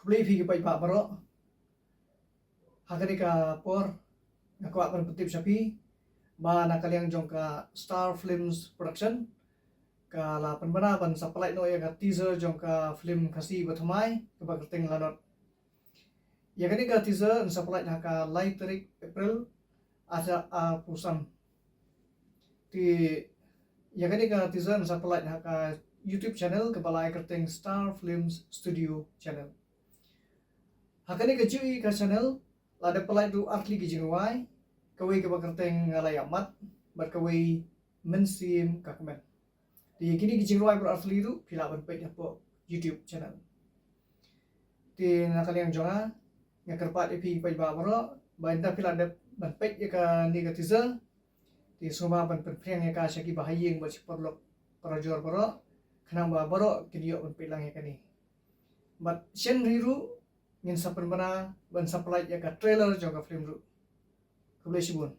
Kublai phi pai pa baro hakani ka por ngakwa pan petip sapi ba nakaliang jong ka Star Films Production ka la penbana ban supply no ya ka teaser jong ka film kasi batamai ka ba kerteng lanot ya kani ka teaser supply na ka live tarik April aja a pusam ti ya kani ka teaser supply na ka YouTube channel ka balai kerteng Star Films Studio channel hakani ka jiwi ka channel lada pelai du atli ki jingwai kawai ka ba kerteng ngalai amat bar kawai mensim ka komen di kini ki jingwai ber atli du pila ban pe po YouTube channel ti nakaliang jonga ngakerpat epi pai ba baro ba inda pila de ban pe ya ka ni ka teaser ti suma ban penpreng ya ka syaki bahayeng ba siporlok parajor baro khanang ba baro kidio ban pe lang ya kani but shen riru ngin sapen bana ban supply ya ka trailer jong ka film ru kublai sibun